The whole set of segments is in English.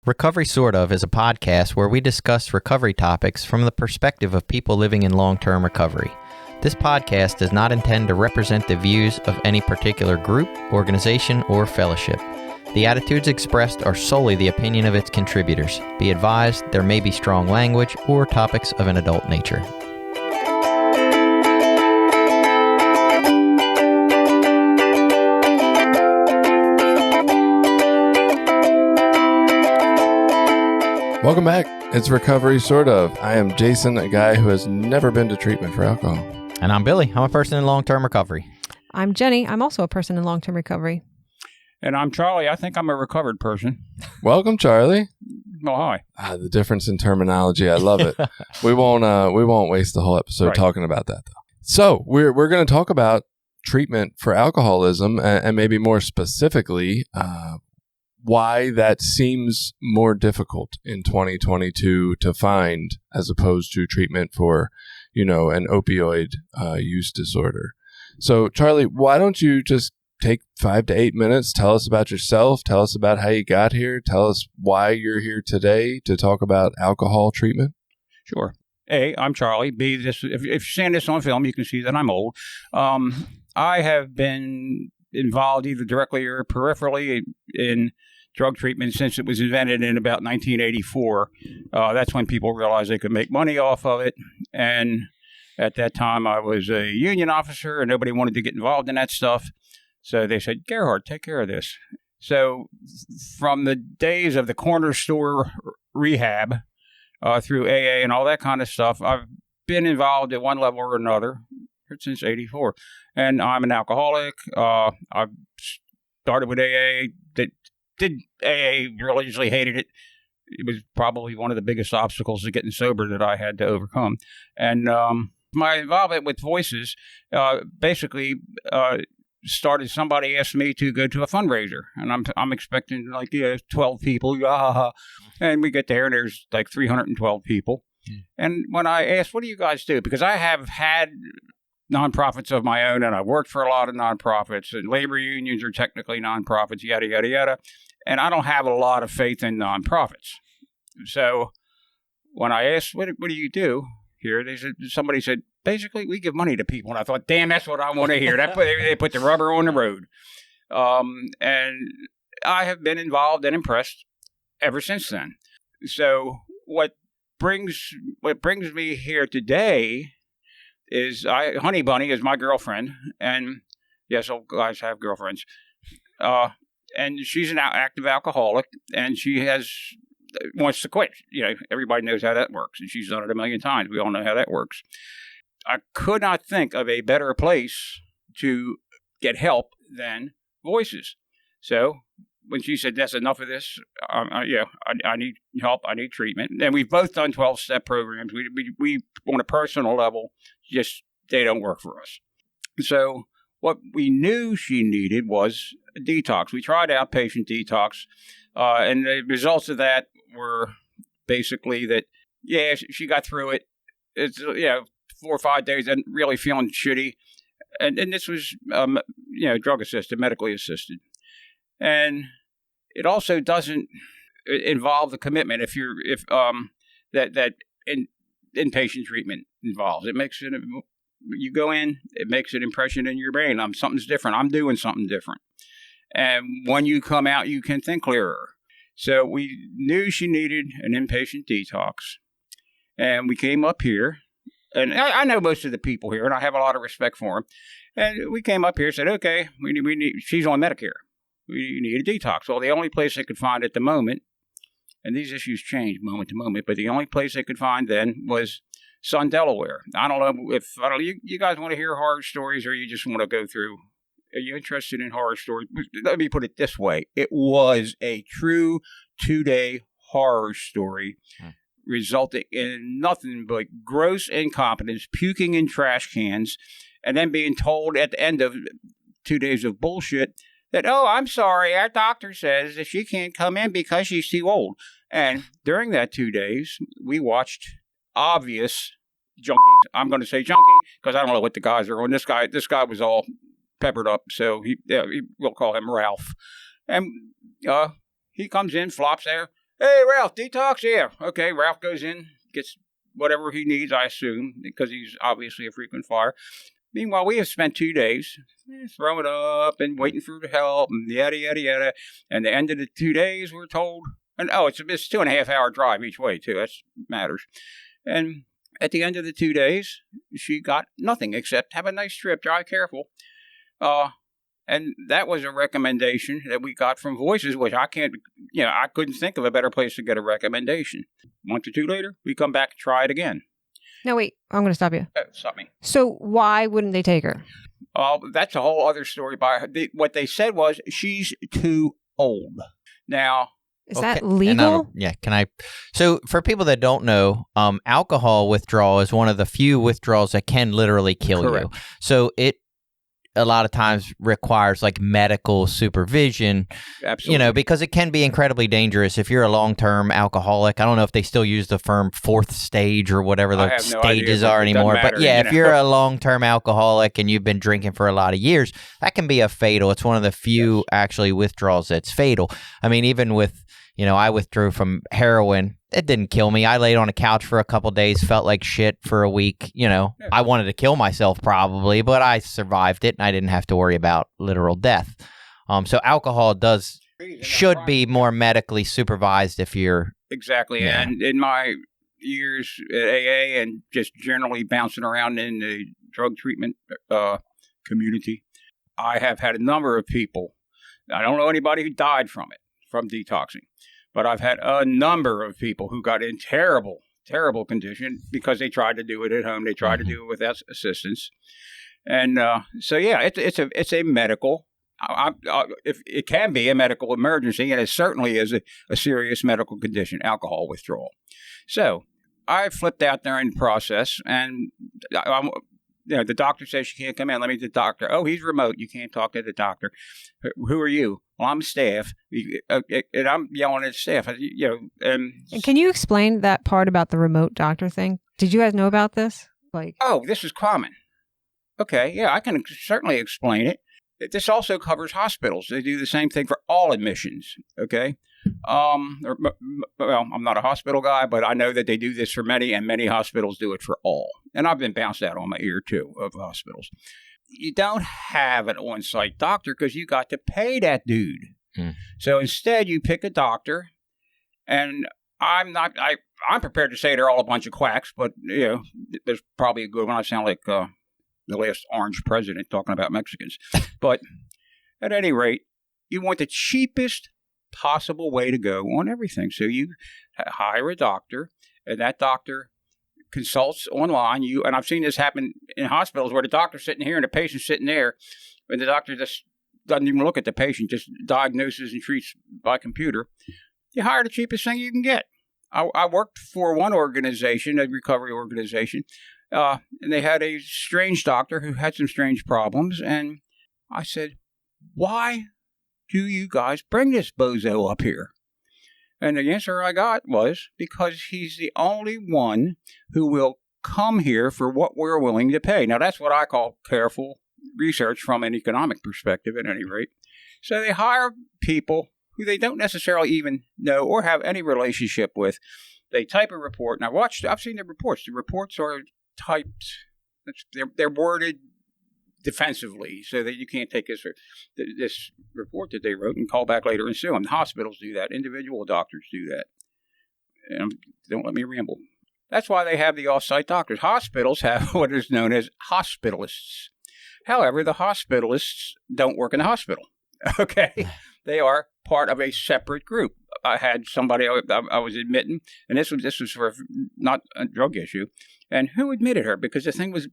Recovery Sort Of is a podcast where we discuss recovery topics from the perspective of people living in long-term recovery. This podcast does not intend to represent the views of any particular group, organization, or fellowship. The attitudes expressed are solely the opinion of its contributors. Be advised, there may be strong language or topics of an adult nature. Welcome back. It's Recovery Sort Of. I am Jason, a guy who has never been to treatment for alcohol. And I'm Billy. I'm a person in long-term recovery. I'm Jenny. I'm also a person in long-term recovery. And I'm Charlie. I think I'm a recovered person. Welcome, Charlie. Oh, hi. The difference in terminology, I love it. we won't waste the whole episode talking about that, though. So we're going to talk about treatment for alcoholism, and maybe more specifically, why that seems more difficult in 2022 to find as opposed to treatment for, an opioid use disorder. So, Charlie, why don't you just take 5 to 8 minutes, tell us about yourself, tell us about how you got here, tell us why you're here today to talk about alcohol treatment? Sure. A, I'm Charlie. B, if you're seeing this on film, you can see that I'm old. I have been involved either directly or peripherally in drug treatment since it was invented in about 1984. That's when people realized they could make money off of it. And at that time, I was a union officer and nobody wanted to get involved in that stuff. So they said, Gerhard, take care of this. So from the days of the corner store rehab through AA and all that kind of stuff, I've been involved at one level or another since 84. And I'm an alcoholic. I've started with AA. Did AA, religiously hated it. It was probably one of the biggest obstacles to getting sober that I had to overcome. And my involvement with Voices basically started, somebody asked me to go to a fundraiser. And I'm expecting 12 people. And we get there and there's like 312 people. And when I asked, what do you guys do? Because I have had nonprofits of my own, and I worked for a lot of nonprofits, and labor unions are technically nonprofits, yada, yada, yada. And I don't have a lot of faith in nonprofits. So when I asked, what do you do here? Somebody said, basically, we give money to people. And I thought, damn, that's what I want to hear. They put the rubber on the road. And I have been involved and impressed ever since then. So what brings me here today is Honey Bunny is my girlfriend, and yes, all guys have girlfriends. And she's an active alcoholic, and she wants to quit. Everybody knows how that works, and she's done it a million times. We all know how that works. I could not think of a better place to get help than Voices. So when she said, that's enough of this, I need help, I need treatment. And we've both done 12-step programs. We on a personal level, just they don't work for us. So what we knew she needed was a detox. We tried outpatient detox, and the results of that were basically that, she got through it. It's 4 or 5 days and really feeling shitty. And this was, drug assisted, medically assisted. And it also doesn't involve the commitment that inpatient treatment involves. It makes it, you go in, it makes an impression in your brain. Something's different. I'm doing something different. And when you come out, you can think clearer. So we knew she needed an inpatient detox. And we came up here. And I know most of the people here, and I have a lot of respect for them. And we came up here and said, okay, she's on Medicare. We need a detox. Well, the only place they could find at the moment, and these issues change moment to moment, but the only place they could find then was Sun, Delaware. I don't know if you guys want to hear horror stories, or you just want to go through. Are you interested in horror stories? Let me put it this way. It was a true 2-day horror story resulting in nothing but gross incompetence, puking in trash cans, and then being told at the end of 2 days of bullshit that, I'm sorry, our doctor says that she can't come in because she's too old. And during that 2 days, we watched obvious junkies. I'm going to say junkie because I don't know what the guys are on. This guy was all peppered up, so we'll call him Ralph. And he comes in, flops there. Hey, Ralph, detox? Yeah. Okay, Ralph goes in, gets whatever he needs, I assume, because he's obviously a frequent flyer. Meanwhile, we have spent 2 days throwing up and waiting for the help and yada, yada, yada. And the end of the 2 days, we're told, and it's a 2.5 hour drive each way, too. That matters. And at the end of the 2 days, she got nothing except have a nice trip, drive careful. And that was a recommendation that we got from Voices, which I couldn't think of a better place to get a recommendation. A month or two later, we come back and try it again. No, wait, I'm going to stop you. Stop me. So why wouldn't they take her? That's a whole other story by her. What they said was she's too old. Now, is that legal? Can I? So for people that don't know, alcohol withdrawal is one of the few withdrawals that can literally kill Correct. you. So it a lot of times requires like medical supervision, absolutely. Because it can be incredibly dangerous if you're a long-term alcoholic. I don't know if they still use the term fourth stage or whatever the stages are anymore. But if you're a long-term alcoholic and you've been drinking for a lot of years, that can be a fatal. It's one of the few actually withdrawals that's fatal. I mean, even with, I withdrew from heroin. It didn't kill me. I laid on a couch for a couple days, felt like shit for a week. I wanted to kill myself probably, but I survived it and I didn't have to worry about literal death. So alcohol should be more medically supervised if you're... Exactly. Yeah. And in my years at AA and just generally bouncing around in the drug treatment community, I have had a number of people. I don't know anybody who died from detoxing. But I've had a number of people who got in terrible, terrible condition because they tried to do it at home. They tried to do it without assistance. And it's a medical, if it can be a medical emergency, and it certainly is a serious medical condition, alcohol withdrawal. So I flipped out there in the process, and the doctor says she can't come in. Let me to the doctor. Oh, he's remote. You can't talk to the doctor. Who are you? Well, I'm staff, and I'm yelling at staff. And can you explain that part about the remote doctor thing? Did you guys know about this? This is common. Okay, yeah, I can certainly explain it. This also covers hospitals. They do the same thing for all admissions. Okay, I'm not a hospital guy, but I know that they do this for many, and many hospitals do it for all. And I've been bounced out on my ear too of hospitals. You don't have an on-site doctor because you got to pay that dude. So instead, you pick a doctor, and I'm prepared to say they're all a bunch of quacks, but there's probably a good one. I sound like the last orange president talking about Mexicans. But at any rate, you want the cheapest possible way to go on everything. So you hire a doctor, and that doctor consults online. And I've seen this happen in hospitals where the doctor's sitting here and the patient's sitting there, and the doctor just doesn't even look at the patient, just diagnoses and treats by computer. You hire the cheapest thing you can get. I worked for one organization, a recovery organization, and they had a strange doctor who had some strange problems. And I said, why do you guys bring this bozo up here? And the answer I got was because he's the only one who will come here for what we're willing to pay. Now, that's what I call careful research from an economic perspective, at any rate. So they hire people who they don't necessarily even know or have any relationship with. They type a report. And I've seen the reports. The reports are typed. They're worded defensively so that you can't take this report that they wrote and call back later and sue them. Hospitals do that. Individual doctors do that. And don't let me ramble. That's why they have the off-site doctors. Hospitals have what is known as hospitalists. However, the hospitalists don't work in the hospital. Okay? They are part of a separate group. I had somebody I was admitting, and this was for not a drug issue, and who admitted her? Because the thing was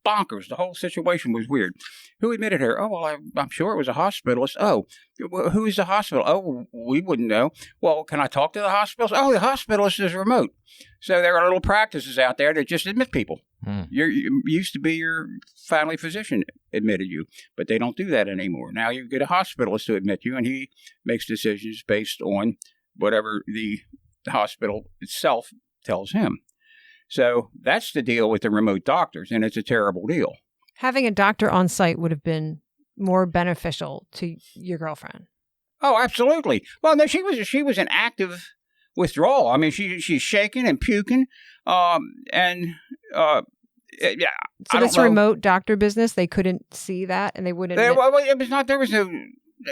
bonkers. The whole situation was weird. Who admitted her? Oh, well, I'm sure it was a hospitalist. Oh, who is the hospital? Oh, we wouldn't know. Well, can I talk to the hospitals? Oh, the hospitalist is remote. So there are little practices out there that just admit people. You used to be your family physician admitted you, but they don't do that anymore. Now you get a hospitalist to admit you, and he makes decisions based on whatever the hospital itself tells him. So that's the deal with the remote doctors, and it's a terrible deal. Having a doctor on site would have been more beneficial to your girlfriend. Oh, absolutely. Well, no, she was an active withdrawal. I mean, she's shaking and puking, and yeah. So this remote doctor business, they couldn't see that, and they wouldn't. Well, it was not. There was no.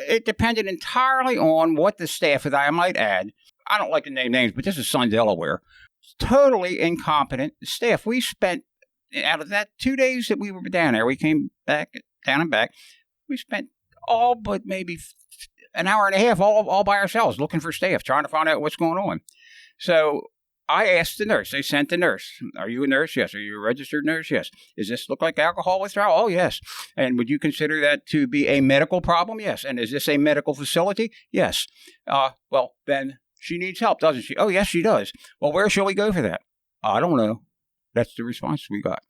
It depended entirely on what the staff, that I might add. I don't like to name names, but this is Sun, Delaware. Totally incompetent staff. We spent, out of that 2 days that we were down there, we came back, down and back, we spent all but maybe an hour and a half all by ourselves looking for staff, trying to find out what's going on. So I asked the nurse. They sent the nurse. Are you a nurse? Yes. Are you a registered nurse? Yes. Does this look like alcohol withdrawal? Oh, yes. And would you consider that to be a medical problem? Yes. And is this a medical facility? Yes. Well, then she needs help, doesn't she? Oh, yes, she does. Well, where shall we go for that? I don't know. That's the response we got.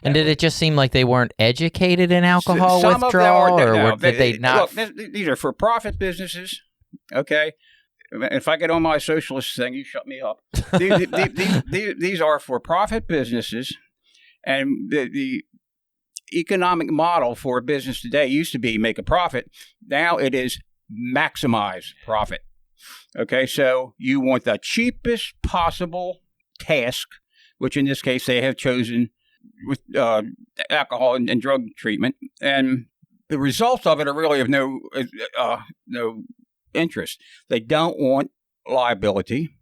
And did it just seem like they weren't educated in alcohol withdrawal, or did they not? Look, these are for-profit businesses, okay? If I get on my socialist thing, you shut me up. These are for-profit businesses, and the economic model for a business today used to be make a profit. Now it is maximize profit. Okay, so you want the cheapest possible task, which in this case they have chosen with alcohol and drug treatment, and the results of it are really of no interest. They don't want liability,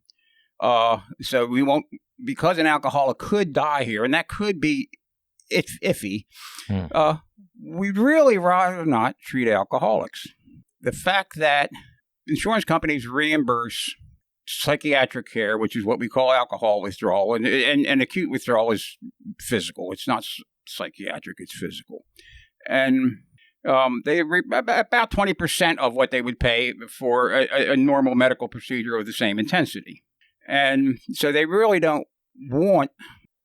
so we won't, because an alcoholic could die here, and that could be iffy. We'd really rather not treat alcoholics. The fact that insurance companies reimburse psychiatric care, which is what we call alcohol withdrawal, and acute withdrawal is physical. It's not psychiatric, it's physical. And they about 20% of what they would pay for a normal medical procedure of the same intensity. And so they really don't want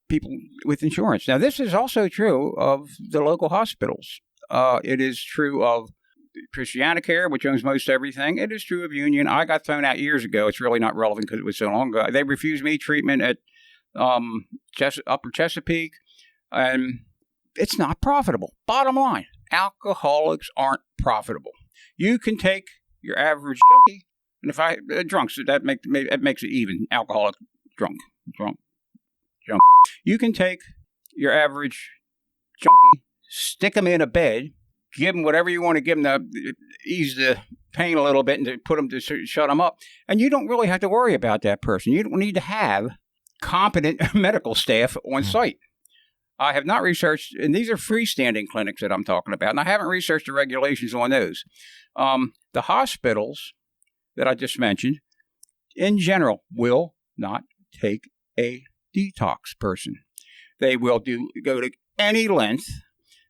people with insurance. Now, this is also true of the local hospitals. It is true of Christianacare, which owns most everything. It is true of Union. I got thrown out years ago. It's really not relevant because it was so long ago. They refused me treatment at Upper Chesapeake, and it's not profitable. Bottom line, alcoholics aren't profitable. You can take your average junkie, and if drunk, so that makes it even. Alcoholic, drunk. You can take your average junkie, stick them in a bed, give them whatever you want to give them to ease the pain a little bit and to put them to shut them up. And you don't really have to worry about that person. You don't need to have competent medical staff on site. I have not researched, and these are freestanding clinics that I'm talking about, and I haven't researched the regulations on those. The hospitals that I just mentioned, in general, will not take a detox person. They will go to any length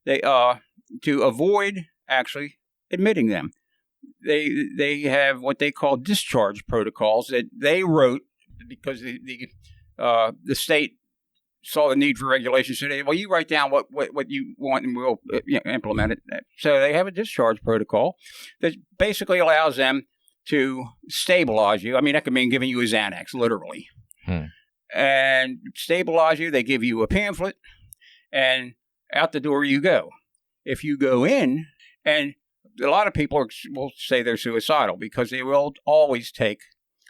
to avoid actually admitting them. They have what they call discharge protocols that they wrote because the state saw the need for regulation. So well, you write down what you want and we'll implement it. So they have a discharge protocol that basically allows them to stabilize you. I mean, that could mean giving you a Xanax, literally. And stabilize you. They give you a pamphlet, and out the door you go. If you go in, and a lot of people will say they're suicidal because they will always take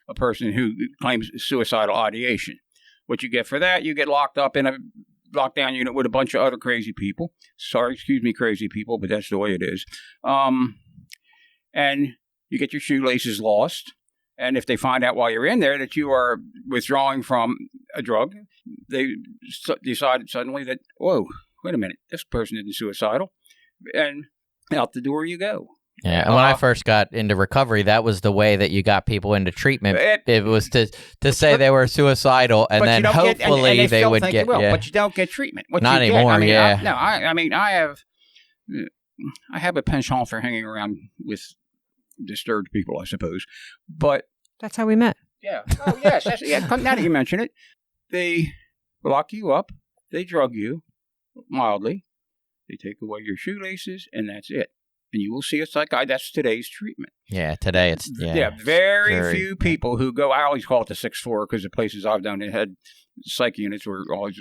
a person who claims suicidal ideation. What you get for that, you get locked up in a lockdown unit with a bunch of other crazy people. Sorry, excuse me, crazy people, but that's the way it is. And you get your shoelaces lost. And if they find out while you're in there that you are withdrawing from a drug, they decide suddenly that, whoa, wait a minute, this person isn't suicidal. And out the door you go. Yeah, and when I first got into recovery, that was the way that you got people into treatment. It was to say they were suicidal, and then hopefully they would get. Yeah. But you don't get treatment. Not anymore. I have a penchant for hanging around with disturbed people, I suppose. But that's how we met. Yeah. Oh yes. Now that you mention it, they lock you up. They drug you mildly. They take away your shoelaces, and that's it. And you will see a psychiatrist. That's today's treatment. Yeah, today it's... very few people who go... I always call it the 6th floor because the places I've done it had psych units were always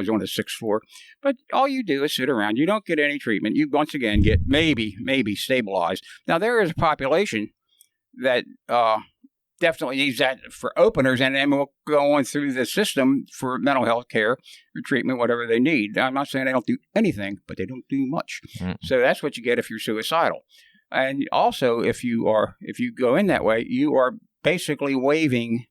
on the 6th floor. But all you do is sit around. You don't get any treatment. You, once again, get maybe stabilized. Now, there is a population that definitely needs that for openers, and then we'll go on through the system for mental health care or treatment, whatever they need. I'm not saying they don't do anything, but they don't do much. So that's what you get if you're suicidal. And also, if you go in that way, you are basically waiving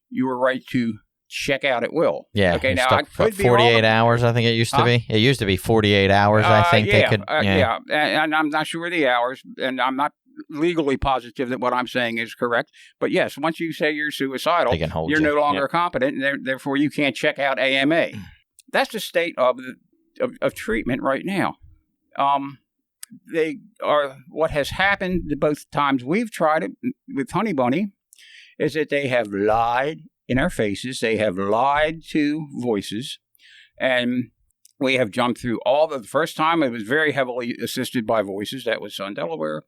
your right to check out at will. Yeah. Okay. Now, I could be 48 wrong. hours, I think it used to be. It used to be 48 hours, I think they could. Yeah. And I'm not sure of the hours, and I'm not legally positive that what I'm saying is correct. But yes, once you say you're suicidal, They can hold you're you. no longer competent, and therefore you can't check out AMA. That's the state of treatment right now. They are what has happened to both times we've tried it with Honey Bunny is that they have lied in our faces. They have lied to voices, and we have jumped through all the first time. It was very heavily assisted by voices. That was on Delaware,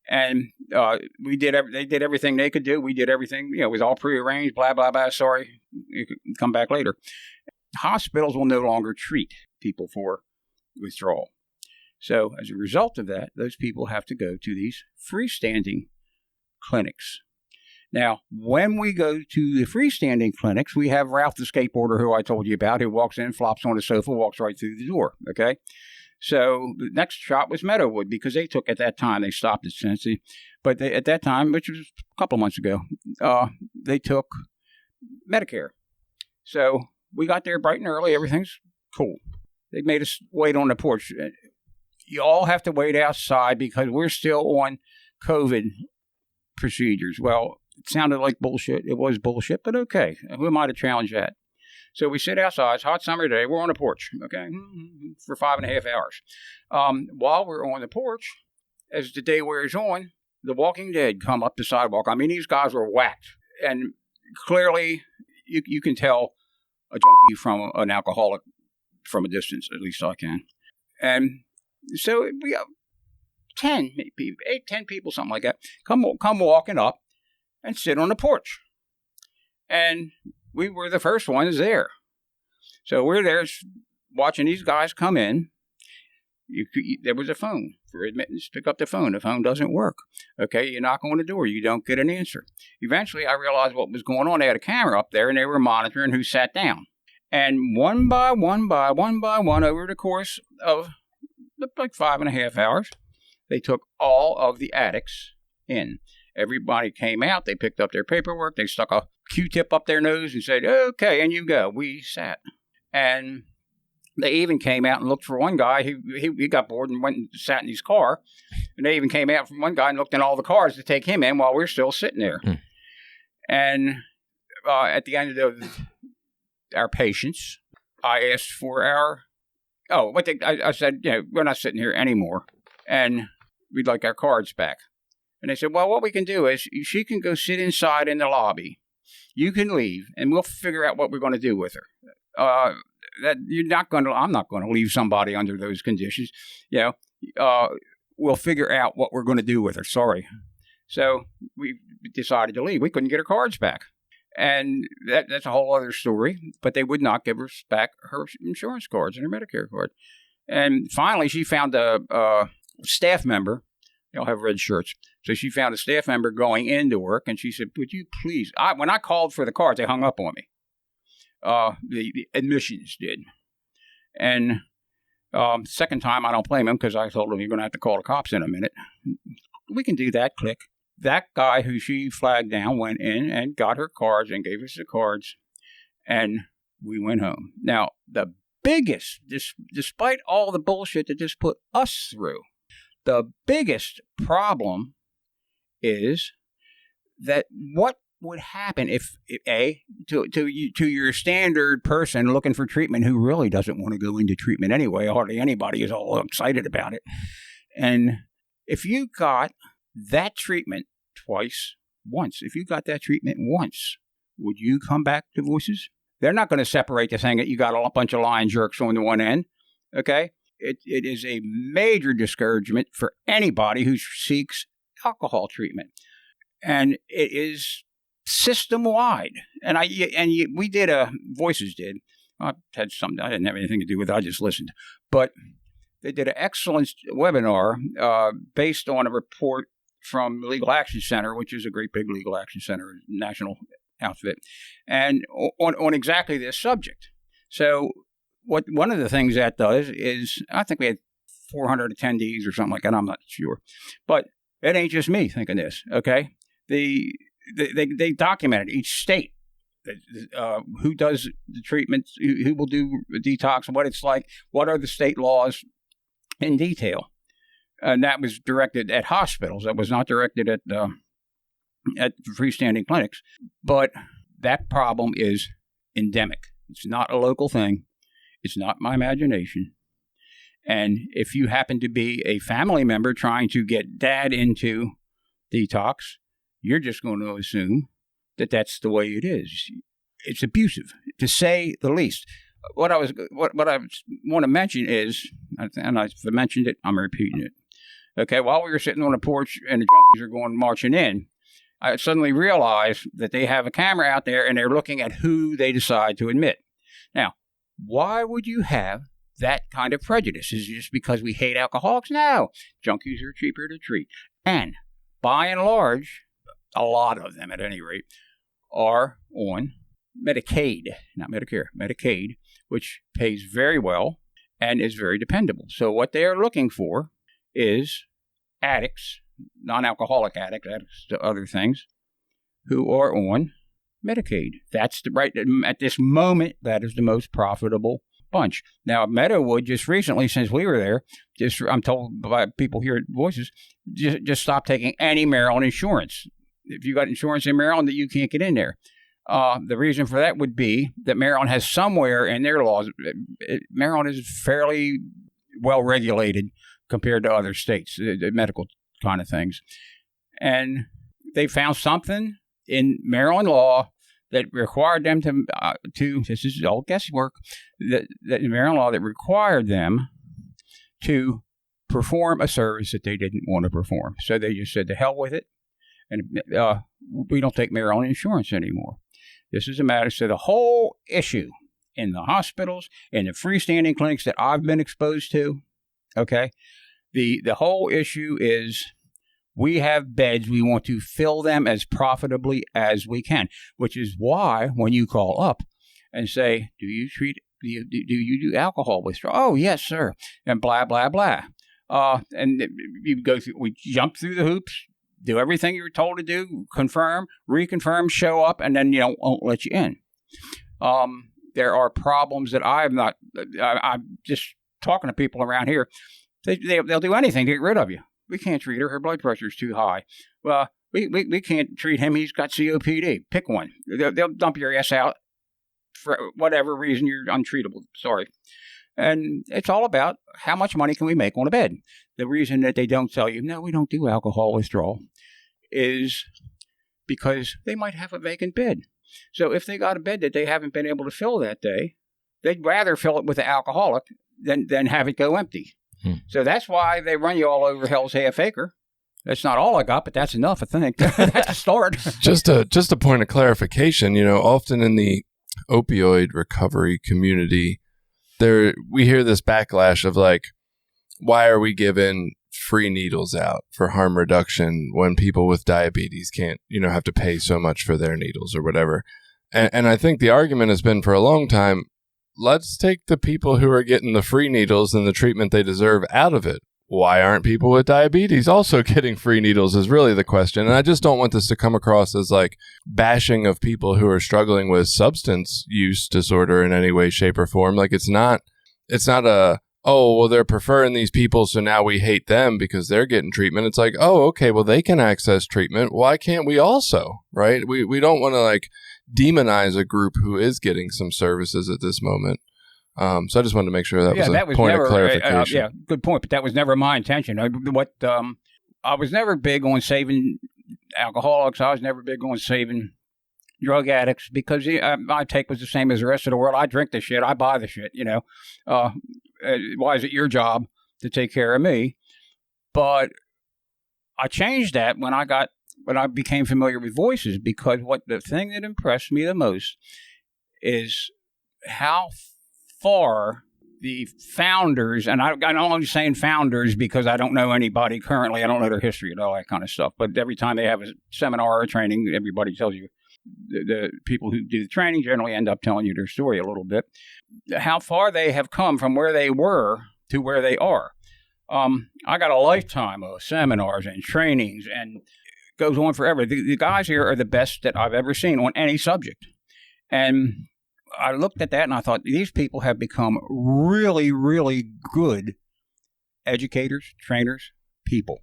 and they did everything they could do. We did everything. It was all prearranged. Blah blah blah. Sorry, you could come back later. Hospitals will no longer treat people for withdrawal. So as a result of that, those people have to go to these freestanding clinics. Now, when we go to the freestanding clinics, we have Ralph the skateboarder who I told you about, who walks in, flops on the sofa, walks right through the door, okay? So the next shop was Meadowood because they took, at that time, they stopped at Cincy, but at that time, which was a couple of months ago, they took Medicare. So we got there bright and early, everything's cool. They made us wait on the porch. You all have to wait outside because we're still on COVID procedures. Well, it sounded like bullshit. It was bullshit, but okay. Who am I to challenge that? So we sit outside. It's a hot summer day. We're on the porch, okay, for 5.5 hours. While we're on the porch, as the day wears on, the Walking Dead come up the sidewalk. I mean, these guys were whacked. And clearly, you can tell a junkie from an alcoholic from a distance. At least I can. And so we have 10 people, 8, 10 people, something like that, come walking up and sit on the porch. And we were the first ones there. So we're there watching these guys come in. There was a phone for admittance. Pick up the phone. The phone doesn't work. Okay, you knock on the door. You don't get an answer. Eventually, I realized what was going on. They had a camera up there, and they were monitoring who sat down. And one by one, over the course of like 5.5 hours, they took all of the addicts in. Everybody came out. They picked up their paperwork. They stuck a Q-tip up their nose and said, okay, and you go. We sat. And they even came out and looked for one guy. He got bored and went and sat in his car. And they even came out from one guy and looked in all the cars to take him in while we're still sitting there. And at the end of our patience, I asked for I said, we're not sitting here anymore. And we'd like our cards back. And they said, well, what we can do is she can go sit inside in the lobby. You can leave, and we'll figure out what we're going to do with her. I'm not going to leave somebody under those conditions. We'll figure out what we're going to do with her. Sorry. So we decided to leave. We couldn't get her cards back. And that's a whole other story. But they would not give her back her insurance cards and her Medicare card. And finally, she found a staff member. They all have red shirts. So she found a staff member going into work, and she said, would you please? When I called for the cards, they hung up on me. The admissions did. And second time, I don't blame him because I told him, you're going to have to call the cops in a minute. We can do that. Click. That guy who she flagged down went in and got her cards and gave us the cards, and we went home. Now, the biggest, despite all the bullshit that this put us through, the biggest problem is that what would happen if to your standard person looking for treatment who really doesn't want to go into treatment anyway. Hardly anybody is all excited about it. And if you got that treatment once, if you got that treatment once, would you come back to Voices? They're not going to separate the thing that you got a bunch of lying jerks on the one end. Okay? It is a major discouragement for anybody who seeks alcohol treatment. And it is system-wide. And we did Voices did. I had something, I didn't have anything to do with it. I just listened. But they did an excellent webinar based on a report from Legal Action Center, which is a great big legal action center, national outfit, and on exactly this subject. So one of the things that does is, I think we had 400 attendees or something like that. I'm not sure, but it ain't just me thinking this. Okay, they documented each state, who does the treatment, who will do detox, what it's like, what are the state laws in detail. And that was directed at hospitals. That was not directed at freestanding clinics. But that problem is endemic. It's not a local thing. It's not my imagination. And if you happen to be a family member trying to get dad into detox, you're just going to assume that that's the way it is. It's abusive, to say the least. What I want to mention is, and I've mentioned it, I'm repeating it. Okay, while we were sitting on the porch and the junkies are going marching in, I suddenly realized that they have a camera out there and they're looking at who they decide to admit. Now, why would you have that kind of prejudice? Is it just because we hate alcoholics? No, junkies are cheaper to treat. And by and large, a lot of them at any rate, are on Medicaid, not Medicare, Medicaid, which pays very well and is very dependable. So what they are looking for is addicts, non-alcoholic addicts to other things, who are on Medicaid. That's at this moment, that is the most profitable bunch. Now, Meadowood just recently, since we were there, I'm told by people here at Voices, just stopped taking any Maryland insurance. If you got insurance in Maryland, that you can't get in there. The reason for that would be that Maryland has somewhere in their laws, Maryland is fairly well regulated compared to other states, the medical kind of things. And they found something in Maryland law that required them to this is all guesswork, that in Maryland law that required them to perform a service that they didn't want to perform. So they just said, to hell with it, and we don't take Maryland insurance anymore. This is a matter. So the whole issue in the hospitals, in the freestanding clinics that I've been exposed to, okay, the whole issue is we have beds. We want to fill them as profitably as we can, which is why when you call up and say, do you do alcohol withdrawal? Oh, yes, sir. And blah, blah, blah. And you go through, we jump through the hoops, do everything you're told to do, confirm, reconfirm, show up, and then won't let you in. There are problems that I'm just talking to people around here. They'll do anything to get rid of you. We can't treat her. Her blood pressure is too high. Well, we can't treat him. He's got COPD. Pick one. They'll dump your ass out for whatever reason you're untreatable. Sorry. And it's all about how much money can we make on a bed. The reason that they don't tell you, no, we don't do alcohol withdrawal, is because they might have a vacant bed. So if they got a bed that they haven't been able to fill that day, they'd rather fill it with an alcoholic than have it go empty. So that's why they run you all over hell's half acre. That's not all I got, but that's enough, I think. That's a start. Just a point of clarification, often in the opioid recovery community, we hear this backlash of like, why are we giving free needles out for harm reduction when people with diabetes can't, have to pay so much for their needles or whatever? And I think the argument has been for a long time, let's take the people who are getting the free needles and the treatment they deserve out of it. Why aren't people with diabetes also getting free needles is really the question. And I just don't want this to come across as like bashing of people who are struggling with substance use disorder in any way, shape, or form. Like it's not a, oh, well, they're preferring these people, so now we hate them because they're getting treatment. It's like, oh, okay, well, they can access treatment. Why can't we also, right? We don't want to like demonize a group who is getting some services at this moment. So I just wanted to make sure that was a point of clarification. Good point. But that was never my intention. I was never big on saving alcoholics. I was never big on saving drug addicts because my take was the same as the rest of the world. I drink the shit. I buy the shit. Why is it your job to take care of me? But I changed that when I became familiar with Voices, because the thing that impressed me the most is how far the founders, and I'm only saying founders because I don't know anybody currently. I don't know their history and all that kind of stuff. But every time they have a seminar or training, everybody tells you, the people who do the training generally end up telling you their story a little bit, how far they have come from where they were to where they are. I got a lifetime of seminars and trainings, and it goes on forever. The guys here are the best that I've ever seen on any subject. And I looked at that and I thought, these people have become really, really good educators, trainers, people.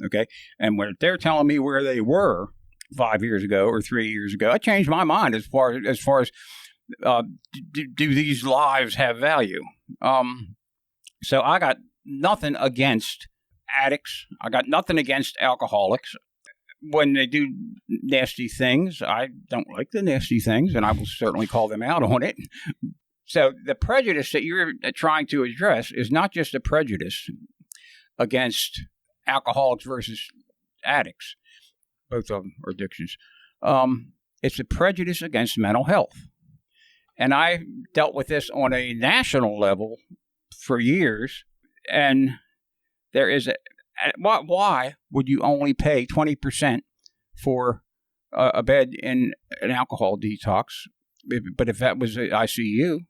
Okay. And when they're telling me where they were 5 years ago or 3 years ago, I changed my mind as far as do these lives have value? So I got nothing against addicts. I got nothing against alcoholics. When they do nasty things, I don't like the nasty things, and I will certainly call them out on it. So the prejudice that you're trying to address is not just a prejudice against alcoholics versus addicts. Both of them are addictions. It's a prejudice against mental health. And I dealt with this on a national level for years, and there is why would you only pay 20% for a bed in an alcohol detox? But if that was ICU,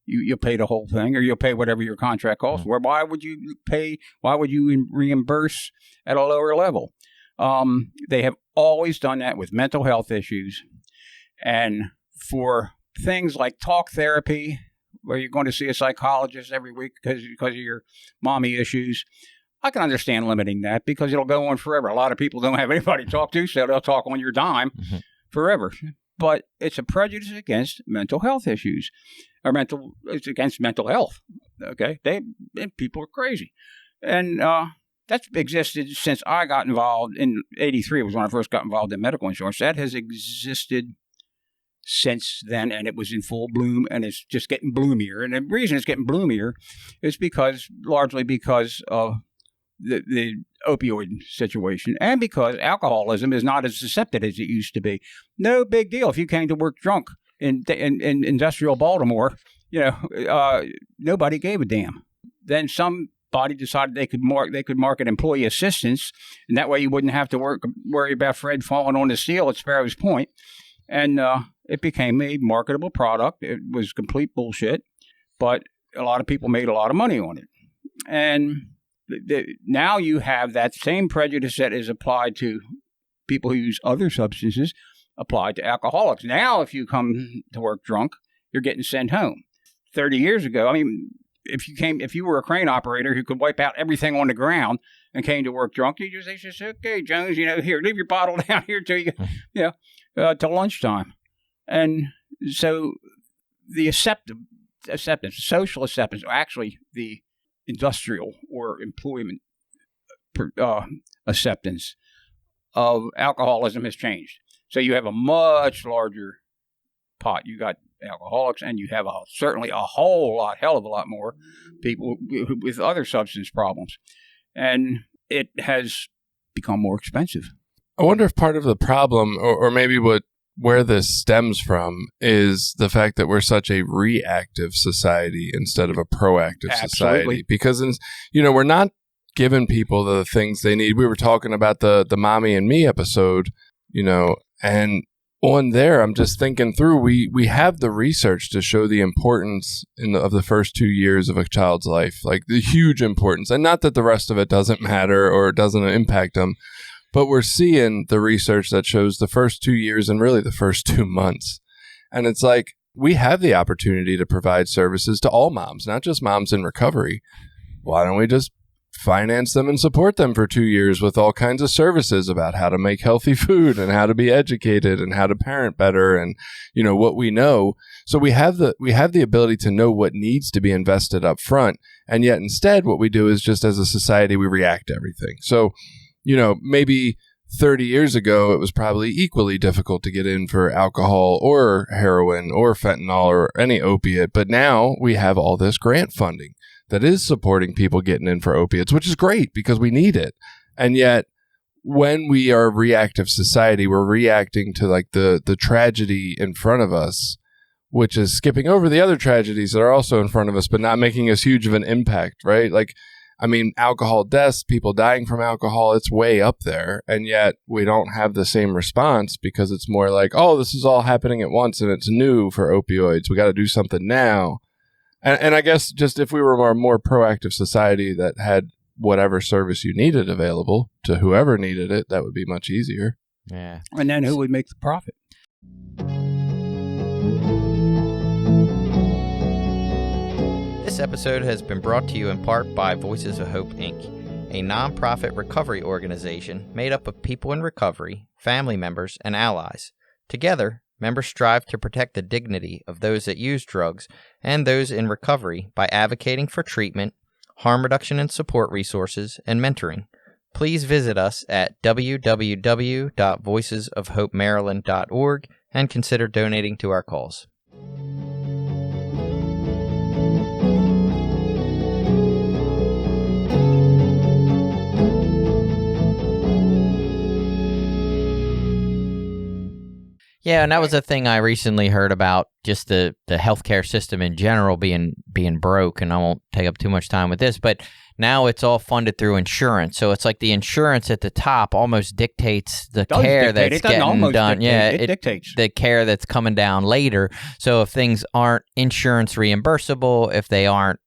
you'll pay the whole thing, or you'll pay whatever your contract calls for. Why would you pay? Why would you reimburse at a lower level? They have always done that with mental health issues, and for things like talk therapy, where you're going to see a psychologist every week because of your mommy issues. I can understand limiting that because it'll go on forever. A lot of people don't have anybody to talk to, so they'll talk on your dime forever. But it's a prejudice against mental health issues, or it's against mental health. Okay, people are crazy, and that's existed since I got involved in '83. Was when I first got involved in medical insurance. That has existed since then, and it was in full bloom, and it's just getting bloomier. And the reason it's getting bloomier is largely because of the opioid situation, and because alcoholism is not as accepted as it used to be. No big deal if you came to work drunk in industrial Baltimore. Nobody gave a damn. Then somebody decided they could market employee assistance, and that way you wouldn't have to worry about Fred falling on the steel at Sparrow's Point. And it became a marketable product. It was complete bullshit, but a lot of people made a lot of money on it. And now you have that same prejudice that is applied to people who use other substances applied to alcoholics. Now, if you come to work drunk, you're getting sent home. 30 years ago, I mean, if you were a crane operator who could wipe out everything on the ground and came to work drunk, they just say, okay, Jones, here, leave your bottle down here till till lunchtime. And so the acceptance, social acceptance, or actually the industrial or employment acceptance of alcoholism has changed. So you have a much larger pot. You got alcoholics, and you have certainly a hell of a lot more people with other substance problems. And it has become more expensive. I wonder if part of the problem, or maybe where this stems from, is the fact that we're such a reactive society instead of a proactive society. Because, we're not giving people the things they need. We were talking about the Mommy and Me episode, and on there, I'm just thinking through, we have the research to show the importance of the first 2 years of a child's life, like the huge importance. And not that the rest of it doesn't matter or doesn't impact them, but we're seeing the research that shows the first 2 years and really the first 2 months. And it's like, we have the opportunity to provide services to all moms, not just moms in recovery. Why don't we just finance them and support them for 2 years with all kinds of services about how to make healthy food and how to be educated and how to parent better and, what we know. So we have the ability to know what needs to be invested up front. And yet instead, what we do is just as a society, we react to everything. So, maybe 30 years ago, it was probably equally difficult to get in for alcohol or heroin or fentanyl or any opiate. But now we have all this grant funding that is supporting people getting in for opiates, which is great because we need it. And yet, when we are a reactive society, we're reacting to like the tragedy in front of us which is skipping over the other tragedies that are also in front of us, but not making as huge of an impact, right? Like, I mean, alcohol deaths, people dying from alcohol, it's way up there. And yet we don't have the same response because it's more like, oh, this is all happening at once and it's new for opioids. We got to do something now. And I guess just if we were a more proactive society that had whatever service you needed available to whoever needed it, that would be much easier. Yeah. And then who would make the profit? This episode has been brought to you in part by Voices of Hope, Inc., a nonprofit recovery organization made up of people in recovery, family members, and allies. Together, members strive to protect the dignity of those that use drugs and those in recovery by advocating for treatment, harm reduction and support resources, and mentoring. Please visit us at www.voicesofhopemaryland.org and consider donating to our cause. Yeah, and that was a thing I recently heard about, just the healthcare system in general being broke, and I won't take up too much time with this, but now it's all funded through insurance. So it's like the insurance at the top almost dictates the care that's getting done. Yeah, it dictates the care that's coming down later. So if things aren't insurance reimbursable, if they aren't,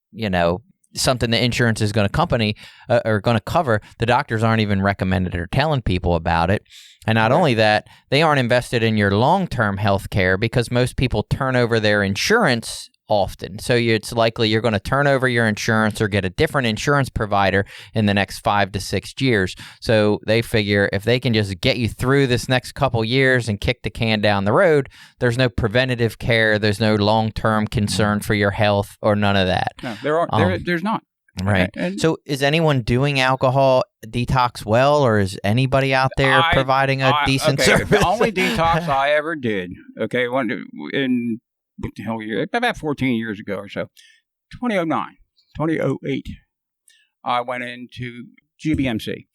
something the insurance is going to cover, the doctors aren't even recommended or telling people about it. And not only that, they aren't invested in your long-term health care because most people turn over their insurance often. So it's likely you're going to turn over your insurance or get a different insurance provider in the next 5 to 6 years. So they figure if they can just get you through this next couple years and kick the can down the road, there's no preventative care, there's no long-term concern for your health or none of that. No, there's not. Right. And so is anyone doing alcohol detox well, or is anybody out there providing a decent service? The only detox I ever did, what the hell year? About 14 years ago or so, 2008, I went into GBMC.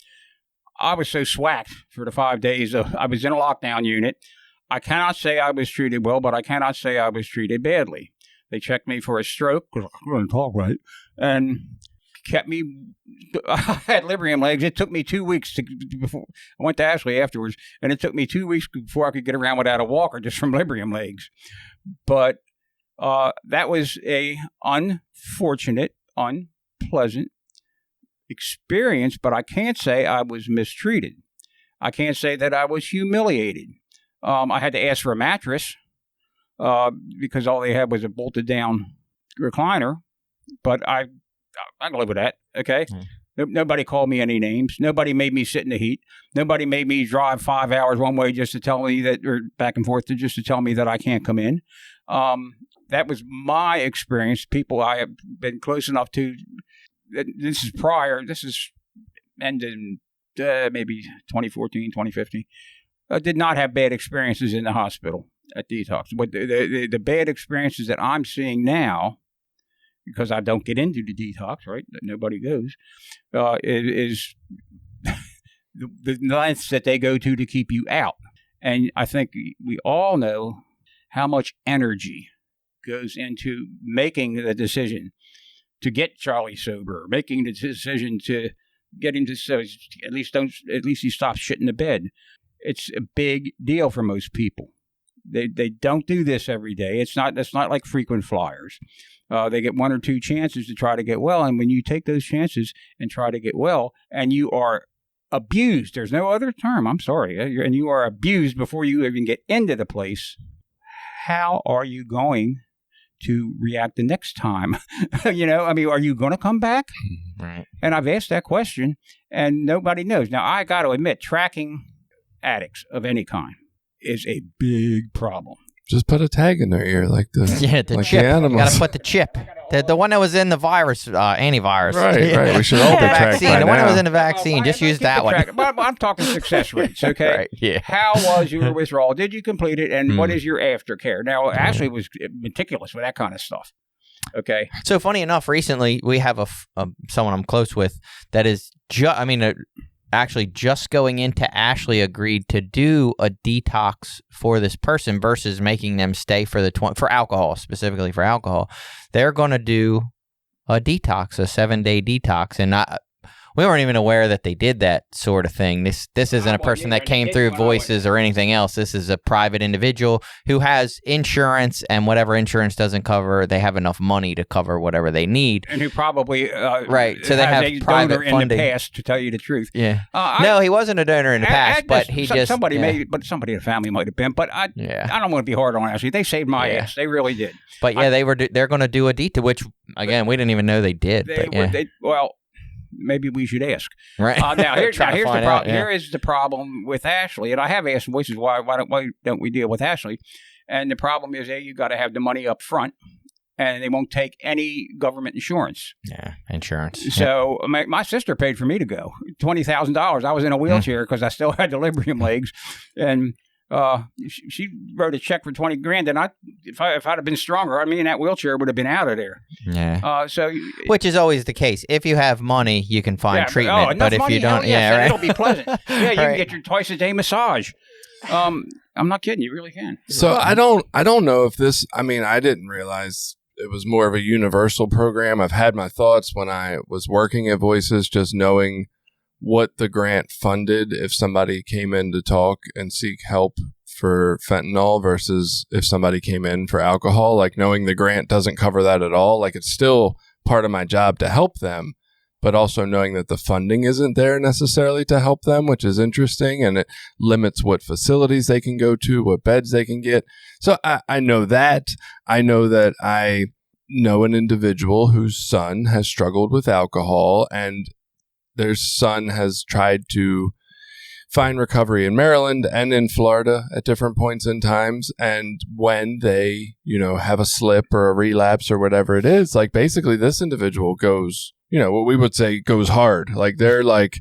I was so swacked for the 5 days. I was in a lockdown unit. I cannot say I was treated well, but I cannot say I was treated badly. They checked me for a stroke, because I couldn't talk right, and kept me. I had Librium legs. It took me 2 weeks before I went to Ashley afterwards, and it took me 2 weeks before I could get around without a walker just from Librium legs. But that was a unfortunate, unpleasant experience. But I can't say I was mistreated. I can't say that I was humiliated. I had to ask for a mattress. Because all they had was a bolted down recliner, but I can live with that. Okay. Nobody called me any names. Nobody made me sit in the heat. Nobody made me drive 5 hours one way just to tell me that, or back and forth just to tell me that I can't come in. That was my experience. People I have been close enough to. This is ended in maybe 2014, 2015. Did not have bad experiences in the hospital at Detox. But the bad experiences that I'm seeing now, because I don't get into the Detox, right? Nobody goes, is the lengths that they go to keep you out. And I think we all know how much energy goes into making the decision to get Charlie sober, making the decision to get him to at least he stops shitting the bed. It's a big deal for most people. They don't do this every day. It's not like frequent flyers. They get 1 or 2 chances to try to get well, and when you take those chances and try to get well, and you are abused, there's no other term. I'm sorry, and you are abused before you even get into the place. How are you going to react the next time? Are you going to come back? Right. And I've asked that question, and nobody knows. Now I got to admit, tracking addicts of any kind is a big problem. Just put a tag in their ear like the chip. The animals. You got to put the chip. The one that was in the virus, antivirus. Right. We should all be tracked by the one now. that was in the vaccine. Just use that one. I'm talking success rates, okay? Right, yeah. How was your withdrawal? Did you complete it? And what is your aftercare? Now, Ashley was meticulous with that kind of stuff. Okay. So funny enough, recently we have someone I'm close with that is actually just going into Ashley agreed to do a detox for this person versus making them stay for for alcohol, specifically for alcohol. They're going to do a detox, a 7-day detox, and we weren't even aware that they did that sort of thing. This isn't a person that came through Voices or anything else. This is a private individual who has insurance, and whatever insurance doesn't cover, they have enough money to cover whatever they need. And who probably right. So they have a private donor funding in the past, to tell you the truth. Yeah. No, he wasn't a donor in the past, but somebody in the family might have been. But I don't want to be hard on Ashley. They saved my ass. They really did. But they're going to do a detox, which again we didn't even know they did. Well, maybe we should ask. Right. Now here's the problem. Here is the problem with Ashley, and I have asked Voices why don't we deal with Ashley? And the problem is, you got to have the money up front, and they won't take any government insurance. Yeah, insurance. So my sister paid for me to go $20,000. I was in a wheelchair because I still had the Librium legs, and she wrote a check for $20,000, and if I'd have been stronger, that wheelchair would have been out of there. Yeah. So which is always the case. If you have money, you can find treatment. But if you don't, right. It'll be pleasant. Yeah, you can get your twice a day massage. I'm not kidding. You really can. So I don't know if this. I didn't realize it was more of a universal program. I've had my thoughts when I was working at Voices, just knowing what the grant funded if somebody came in to talk and seek help for fentanyl versus if somebody came in for alcohol, like knowing the grant doesn't cover that at all. Like it's still part of my job to help them, but also knowing that the funding isn't there necessarily to help them, which is interesting. And it limits what facilities they can go to, what beds they can get. So I know that. I know that I know an individual whose son has struggled with alcohol, and their son has tried to find recovery in Maryland and in Florida at different points in times. And when they, have a slip or a relapse or whatever it is, like basically this individual goes, what we would say goes hard. Like they're like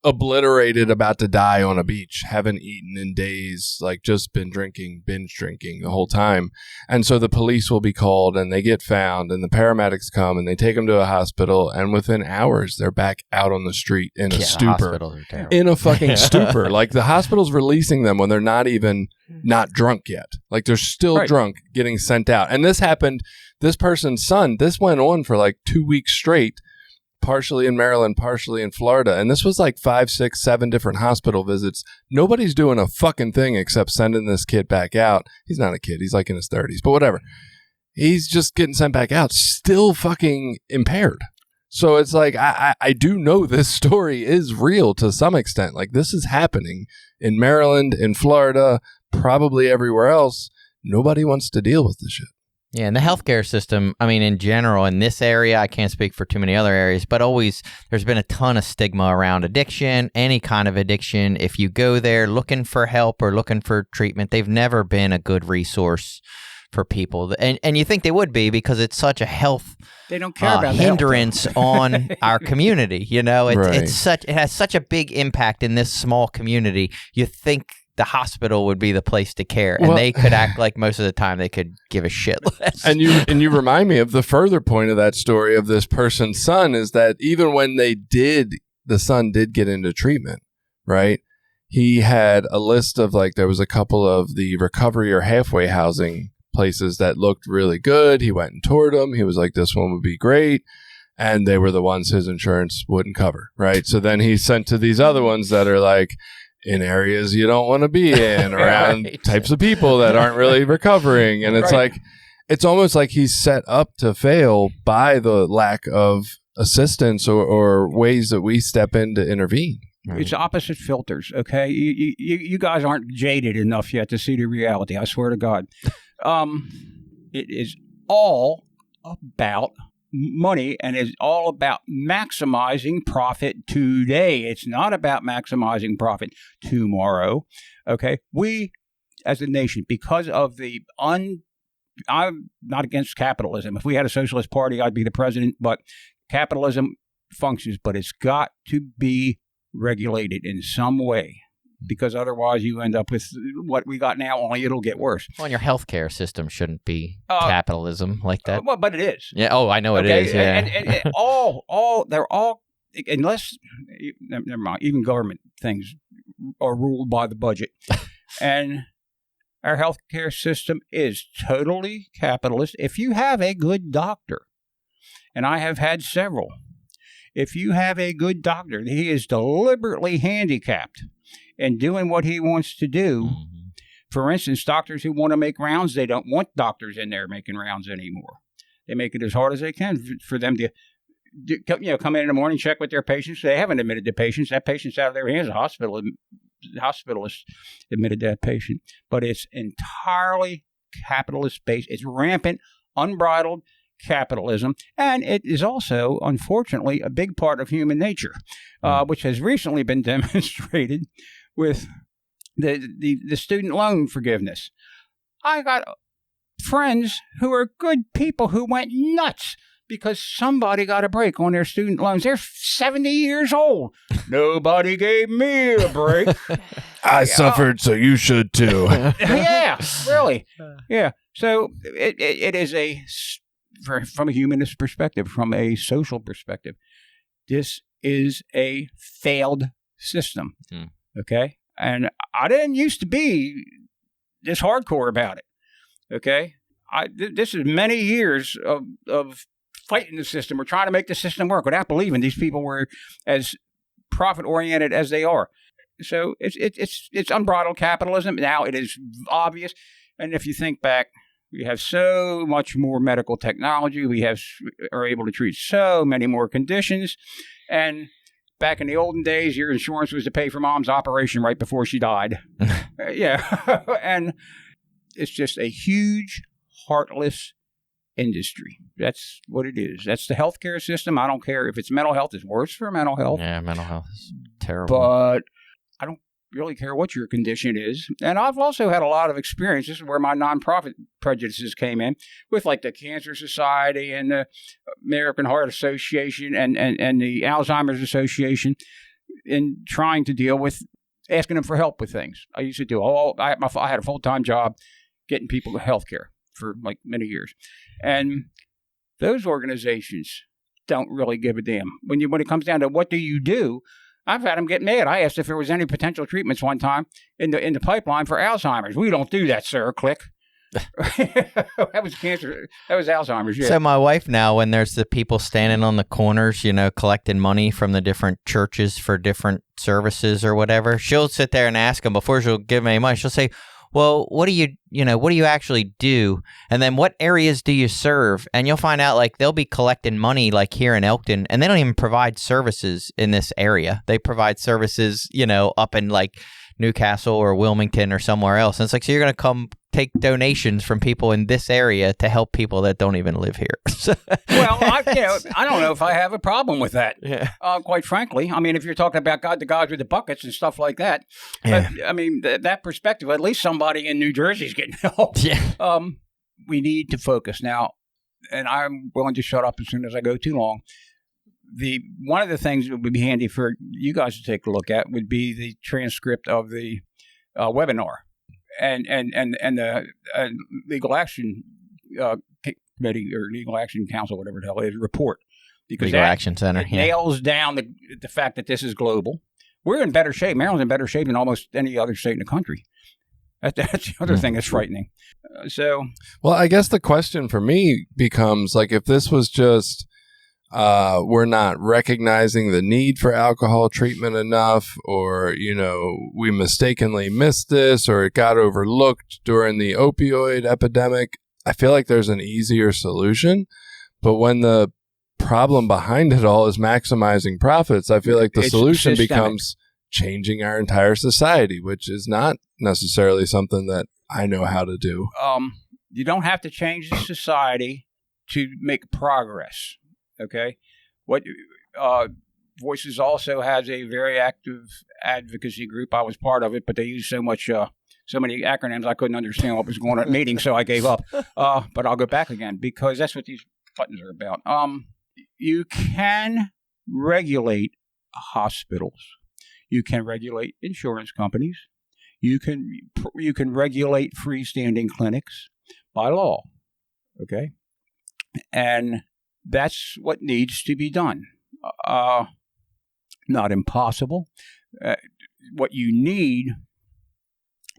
obliterated, about to die on a beach, haven't eaten in days, like just been binge drinking the whole time. And so the police will be called and they get found and the paramedics come and they take them to a hospital. And within hours, they're back out on the street in a stupor, in a fucking stupor. Like the hospital's releasing them when they're not even not drunk yet. Like they're still drunk, getting sent out. And this happened, this person's son, this went on for like 2 weeks straight, partially in Maryland, partially in Florida. And this was like 5, 6, 7 different hospital visits. Nobody's doing a fucking thing except sending this kid back out. He's not a kid. He's like in his 30s, but whatever. He's just getting sent back out, still fucking impaired. So it's like, I do know this story is real to some extent. Like this is happening in Maryland, in Florida, probably everywhere else. Nobody wants to deal with this shit. Yeah, and the healthcare system, in general, in this area, I can't speak for too many other areas, but always there's been a ton of stigma around addiction, any kind of addiction. If you go there looking for help or looking for treatment, they've never been a good resource for people. And you think they would be because it's such a health they don't care about hindrance on our community. It has such a big impact in this small community. You think the hospital would be the place to care, and they could act like most of the time they could give a shit less. And you remind me of the further point of that story of this person's son is that even when the son did get into treatment, right? He had a list of there was a couple of the recovery or halfway housing places that looked really good. He went and toured them. He was like, this one would be great. And they were the ones his insurance wouldn't cover, right? So then he's sent to these other ones that are like, in areas you don't want to be in, around types of people that aren't really recovering. And it's it's almost like he's set up to fail by the lack of assistance or ways that we step in to intervene. Right. It's opposite filters, okay? You guys aren't jaded enough yet to see the reality, I swear to God. It is all about money, and it's all about maximizing profit today. It's not about maximizing profit tomorrow. Okay, we as a nation, because of I'm not against capitalism. If we had a socialist party, I'd be the president. But capitalism functions, but it's got to be regulated in some way, because otherwise you end up with what we got now, only it'll get worse. Well, and your healthcare system shouldn't be capitalism like that. Well, but it is. Yeah. Oh, I know it is. Yeah. And they're all unless, never mind, even government things are ruled by the budget. And our healthcare system is totally capitalist. If you have a good doctor, and I have had several, if you have a good doctor, he is deliberately handicapped in doing what he wants to do. For instance, doctors who want to make rounds, they don't want doctors in there making rounds anymore. They make it as hard as they can for them to come in the morning, check with their patients. They haven't admitted the patients. That patient's out of their hands. The hospitalist admitted that patient. But it's entirely capitalist-based. It's rampant, unbridled capitalism. And it is also, unfortunately, a big part of human nature, which has recently been demonstrated with the student loan forgiveness. I got friends who are good people who went nuts because somebody got a break on their student loans. They're 70 years old. Nobody gave me a break. I suffered, so you should too. Yeah, really. Yeah. So it is from a humanist perspective, from a social perspective, this is a failed system. Okay? And I didn't used to be this hardcore about it. Okay? This is many years of fighting the system. We're trying to make the system work without believing these people were as profit-oriented as they are. So it's unbridled capitalism. Now it is obvious. And if you think back, we have so much more medical technology. We are able to treat so many more conditions. And back in the olden days, your insurance was to pay for mom's operation right before she died. Yeah. And it's just a huge, heartless industry. That's what it is. That's the healthcare system. I don't care if it's mental health. It's worse for mental health. Yeah, mental health is terrible. But I don't really care what your condition is. And I've also had a lot of experience. This is where my nonprofit prejudices came in, with like the Cancer Society and the American Heart Association and the Alzheimer's Association, in trying to deal with asking them for help with things. I used to do I had a full-time job getting people to health care for like many years. And those organizations don't really give a damn. When it comes down to what do you do, I've had them get mad. I asked if there was any potential treatments one time in the pipeline for Alzheimer's. We don't do that, sir. Click. That was cancer. That was Alzheimer's. Yeah. So my wife now, when there's the people standing on the corners, collecting money from the different churches for different services or whatever, she'll sit there and ask them before she'll give them any money. She'll say, well, what do you actually do? And then what areas do you serve? And you'll find out like they'll be collecting money like here in Elkton, and they don't even provide services in this area. They provide services, up in like Newcastle or Wilmington or somewhere else. And it's like, so you're going to come take donations from people in this area to help people that don't even live here. Well, I don't know if I have a problem with that. Yeah. Quite frankly, I mean, if you're talking about the guys with the buckets and stuff like that, yeah. But, I mean, that perspective, at least somebody in New Jersey is getting help. Yeah. We need to focus now, and I'm willing to shut up as soon as I go too long. One of the things that would be handy for you guys to take a look at would be the transcript of the webinar and the legal action committee or legal action council, whatever the hell it is, report. Because Legal Action Center nails down the fact that this is global. We're in better shape. Maryland's in better shape than almost any other state in the country. That's the other thing that's frightening. Well, I guess the question for me becomes like, if this was just we're not recognizing the need for alcohol treatment enough, or, we mistakenly missed this, or it got overlooked during the opioid epidemic, I feel like there's an easier solution. But when the problem behind it all is maximizing profits, I feel like the solution becomes changing our entire society, which is not necessarily something that I know how to do. You don't have to change the society to make progress. Okay, Voices also has a very active advocacy group. I was part of it, but they use so many acronyms I couldn't understand what was going on at meetings, so I gave up. But I'll go back again because that's what these buttons are about. You can regulate hospitals. You can regulate insurance companies. You can regulate freestanding clinics by law. Okay, and that's what needs to be done. not impossible. What you need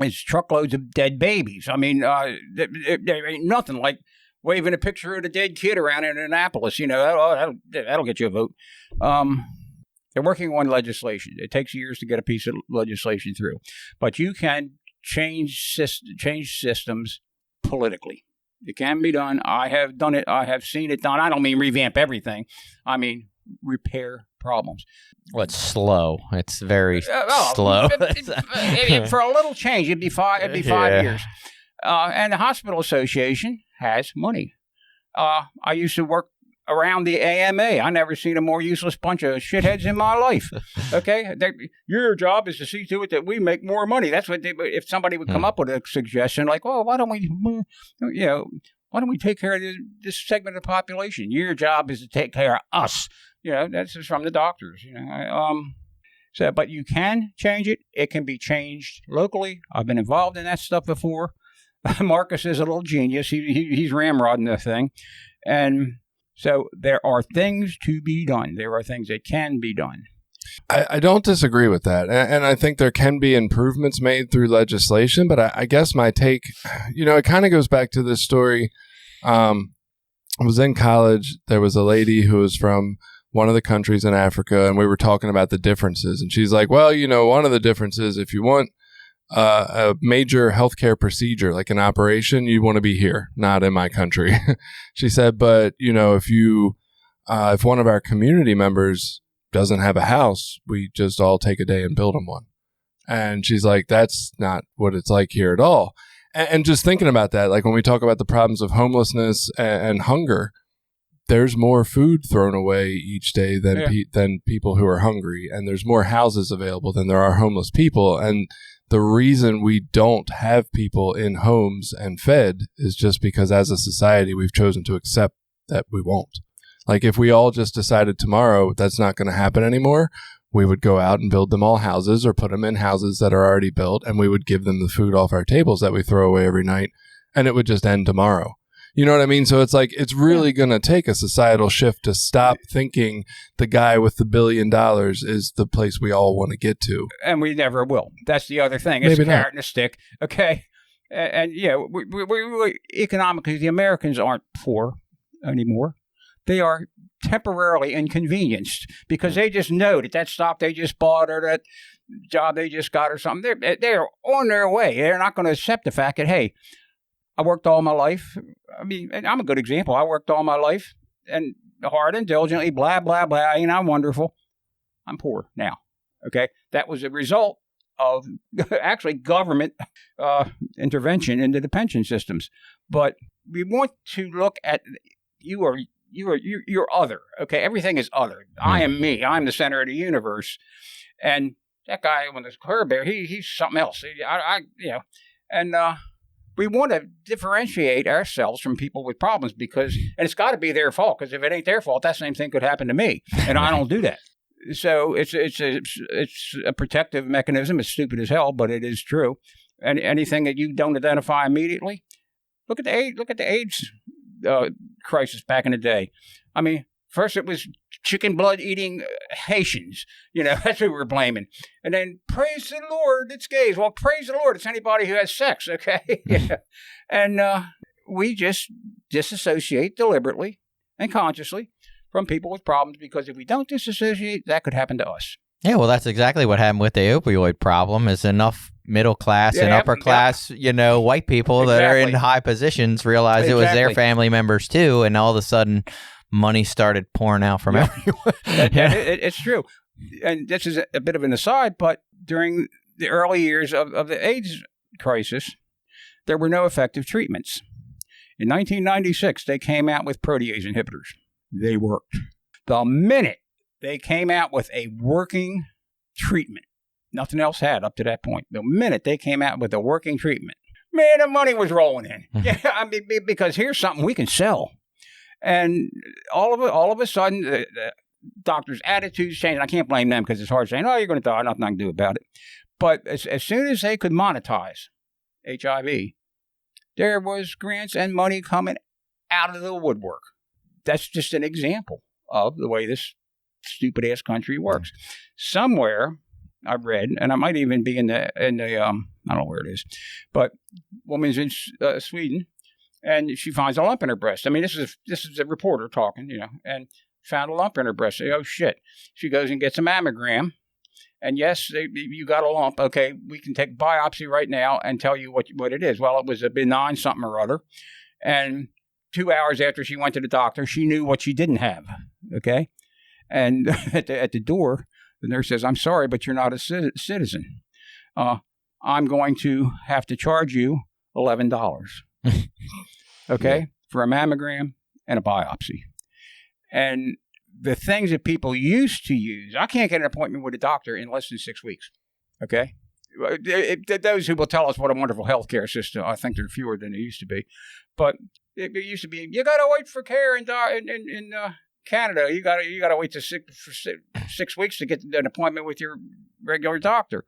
is truckloads of dead babies. I mean, there ain't nothing like waving a picture of the dead kid around in Annapolis. That'll get you a vote. They're working on legislation. It takes years to get a piece of legislation through, but you can change systems politically. It can be done. I have done it. I have seen it done. I don't mean revamp everything. I mean repair problems. Well, it's slow. It's very slow. For a little change, it'd be 5 years. And the Hospital Association has money. I used to work around the AMA. I never seen a more useless bunch of shitheads in my life. Okay, your job is to see to it that we make more money. That's what. If somebody would come up with a suggestion like, "Well, why don't we take care of this segment of the population? Your job is to take care of us." That's just from the doctors. But you can change it. It can be changed locally. I've been involved in that stuff before. Marcus is a little genius. He's ramrodding the thing, and so there are things to be done. There are things that can be done. I don't disagree with that. And I think there can be improvements made through legislation. But I guess my take, it kind of goes back to this story. I was in college. There was a lady who was from one of the countries in Africa, and we were talking about the differences. And she's like, well, one of the differences, if you want a major healthcare procedure, like an operation, you want to be here, not in my country. She said, but if one of our community members doesn't have a house, we just all take a day and build them one. And she's like, that's not what it's like here at all. And just thinking about that, like when we talk about the problems of homelessness and hunger, there's more food thrown away each day than people who are hungry, and there's more houses available than there are homeless people. And the reason we don't have people in homes and fed is just because as a society, we've chosen to accept that we won't. Like if we all just decided tomorrow that's not going to happen anymore, we would go out and build them all houses or put them in houses that are already built, and we would give them the food off our tables that we throw away every night, and it would just end tomorrow. You know what I mean? So it's like, it's really going to take a societal shift to stop thinking the guy with the $1 billion is the place we all want to get to. And we never will. That's the other thing. It's a carrot and a stick. Okay. And we economically, the Americans aren't poor anymore. They are temporarily inconvenienced because they just know that stock they just bought or that job they just got or something, they're on their way. They're not going to accept the fact that, hey, I worked all my life. I mean, I'm a good example. I worked all my life and hard and diligently, blah, blah, blah. I'm wonderful. I'm poor now. Okay. That was a result of actually government intervention into the pension systems. But we want to look at you're other. Okay. Everything is other. I am me. I'm the center of the universe. And that guy with his hair bear, he's something else. We want to differentiate ourselves from people with problems and it's got to be their fault, because if it ain't their fault, that same thing could happen to me, and I don't do that. So it's a protective mechanism. It's stupid as hell, but it is true. And anything that you don't identify immediately, look at the AIDS crisis back in the day. I mean, first it was chicken blood eating Haitians. That's who we're blaming. And then, praise the Lord, it's gays. Well, praise the Lord, it's anybody who has sex, okay? And we just disassociate deliberately and consciously from people with problems, because if we don't disassociate, that could happen to us. Yeah, well, that's exactly what happened with the opioid problem, is enough middle class and upper class, white people that are in high positions realized it was their family members too, and all of a sudden money started pouring out from everywhere. It's true. And this is a bit of an aside, but during the early years of the AIDS crisis, there were no effective treatments. In 1996, they came out with protease inhibitors. They worked. The minute they came out with a working treatment, nothing else had up to that point. The minute they came out with a working treatment, man, the money was rolling in. Because here's something we can sell. And all of a sudden, the doctors' attitudes changed. And I can't blame them, because it's hard saying, oh, you're going to die, nothing I can do about it. But as soon as they could monetize HIV, there was grants and money coming out of the woodwork. That's just an example of the way this stupid ass country works. Somewhere I've read, and I might even be in the I don't know where it is, but woman's in Sweden, and she finds a lump in her breast. I mean, this is a reporter talking, and found a lump in her breast. Say, oh shit! She goes and gets a mammogram, and yes, you got a lump. Okay, we can take biopsy right now and tell you what it is. Well, it was a benign something or other, and 2 hours after she went to the doctor, she knew what she didn't have. Okay, and at the door, the nurse says, "I'm sorry, but you're not a citizen. I'm going to have to charge you $11." Okay, for a mammogram and a biopsy. And the things that people used to use, I can't get an appointment with a doctor in less than 6 weeks. Okay, those who will tell us what a wonderful healthcare system, I think they're fewer than they used to be. But it used to be, you got to wait for care in Canada. You got to wait for 6 weeks to get an appointment with your regular doctor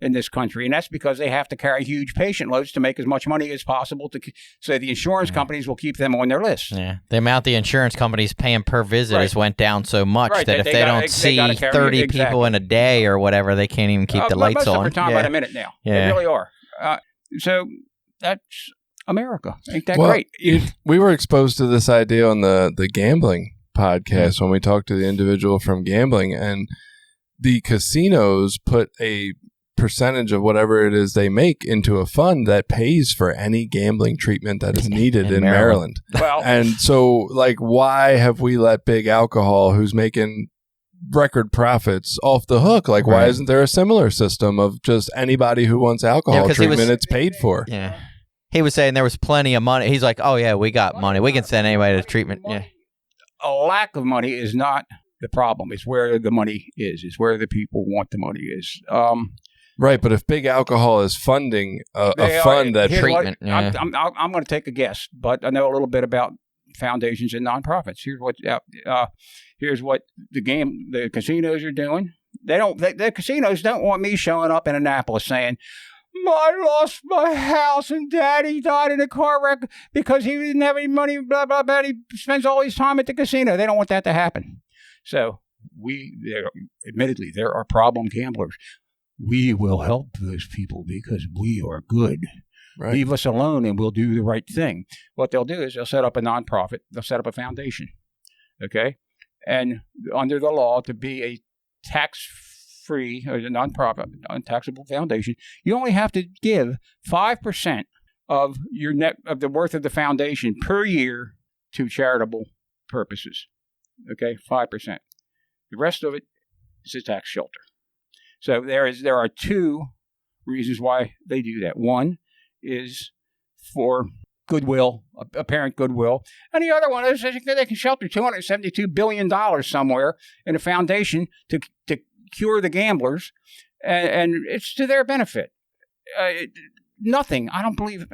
in this country, and that's because they have to carry huge patient loads to make as much money as possible. So the insurance companies will keep them on their list. Yeah, the amount the insurance companies paying per visit has went down so much that if they don't see 30 people in a day or whatever, they can't even keep the lights on. Most of them are talking about a minute now. They really are. So that's America. Ain't that great? We were exposed to this idea on the gambling podcast when we talked to the individual from gambling, and the casinos put a percentage of whatever it is they make into a fund that pays for any gambling treatment that is needed in Maryland. Well, and so, like, why have we let big alcohol, who's making record profits, off the hook? Like, why isn't there a similar system of just anybody who wants alcohol treatment, it's paid for? Yeah. He was saying there was plenty of money. He's like, oh, yeah, we got money. We can send anybody to treatment. Yeah. A lack of money is not the problem. It's where the money is. It's where the people want the money is. Right, but if big alcohol is funding a fund that treatment, I'm going to take a guess, but I know a little bit about foundations and nonprofits. Here's what the casinos are doing. The casinos don't want me showing up in Annapolis saying, I lost my house and Daddy died in a car wreck because he didn't have any money. Blah blah blah. He spends all his time at the casino. They don't want that to happen. So admittedly, there are problem gamblers. We will help those people because we are good. Right. Leave us alone and we'll do the right thing. What they'll do is they'll set up a nonprofit. They'll set up a foundation. Okay? And under the law, to be a tax-free or a nonprofit, untaxable foundation, you only have to give 5% of your of the worth of the foundation per year to charitable purposes. Okay? 5%. The rest of it is a tax shelter. So there are two reasons why they do that. One is for goodwill, apparent goodwill, and the other one is they can shelter $272 billion somewhere in a foundation to cure the gamblers, and it's to their benefit. Nothing. I don't believe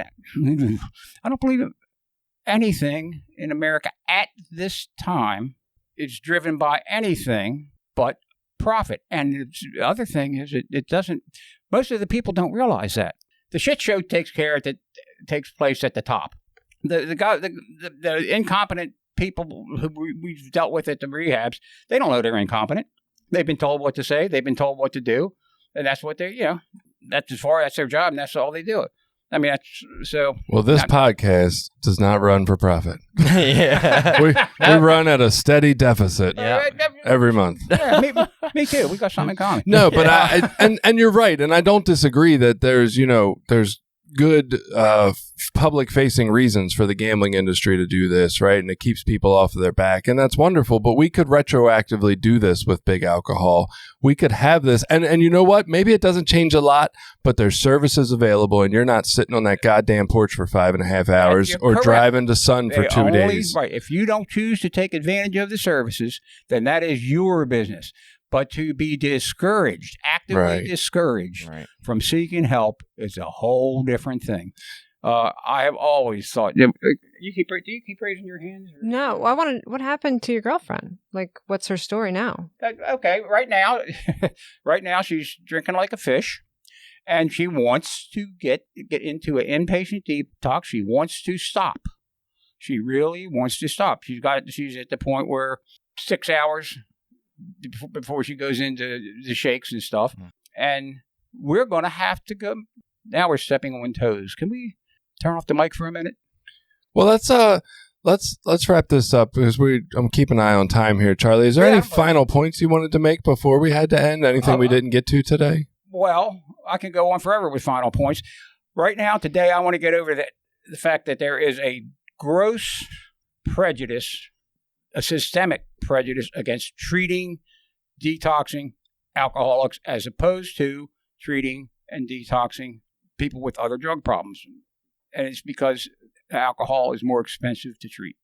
anything in America at this time is driven by anything but profit. And the other thing is it doesn't, most of the people don't realize that. The shit show takes place at the top. The incompetent people who we've dealt with at the rehabs, they don't know they're incompetent. They've been told what to say. They've been told what to do. And that's what that's their job, and that's all they do. I mean, Well, this podcast does not run for profit. Yeah. we run at a steady deficit every month. Yeah, me too. We got something in common. No, but and you're right, and I don't disagree that there's good public-facing reasons for the gambling industry to do this, right? And it keeps people off of their back, and that's wonderful. But we could retroactively do this with big alcohol. We could have this, and you know what? Maybe it doesn't change a lot, but there's services available, and you're not sitting on that goddamn porch for 5.5 hours or driving to Sun for 2 days. Right. If you don't choose to take advantage of the services, then that is your business. But to be discouraged, actively discouraged from seeking help is a whole different thing. I have always thought. Do you keep raising your hands? Or? No, what happened to your girlfriend? Like, what's her story now? Okay, right now she's drinking like a fish, and she wants to get into an inpatient detox. She wants to stop. She really wants to stop. She's at the point where 6 hours before she goes into the shakes and stuff. And we're going to have to go. Now we're stepping on toes. Can we turn off the mic for a minute? Well, let's wrap this up because I'm keeping an eye on time here. Charlie, is there any final points you wanted to make before we had to end? Anything we didn't get to today? Well, I can go on forever with final points. Right now, today, I want to get over the fact that there is a gross prejudice, a systemic prejudice against treating, detoxing alcoholics as opposed to treating and detoxing people with other drug problems. And it's because alcohol is more expensive to treat.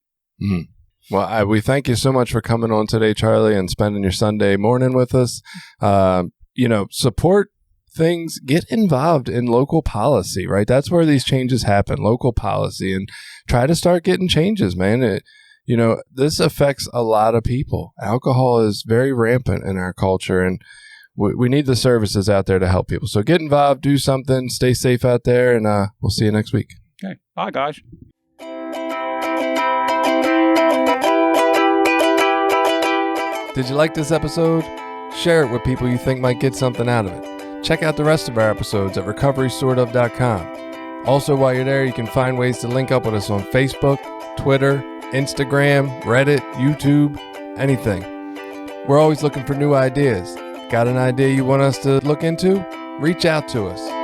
Mm-hmm. Well, we thank you so much for coming on today, Charlie, and spending your Sunday morning with us. Support things, get involved in local policy, right? That's where these changes happen, local policy, and try to start getting changes, man. This affects a lot of people. Alcohol is very rampant in our culture, and we need the services out there to help people. So get involved, do something, stay safe out there, and we'll see you next week. Okay. Bye, guys. Did you like this episode? Share it with people you think might get something out of it. Check out the rest of our episodes at recoverysortof.com. Also, while you're there, you can find ways to link up with us on Facebook, Twitter, Instagram, Reddit, YouTube, anything. We're always looking for new ideas. Got an idea you want us to look into? Reach out to us.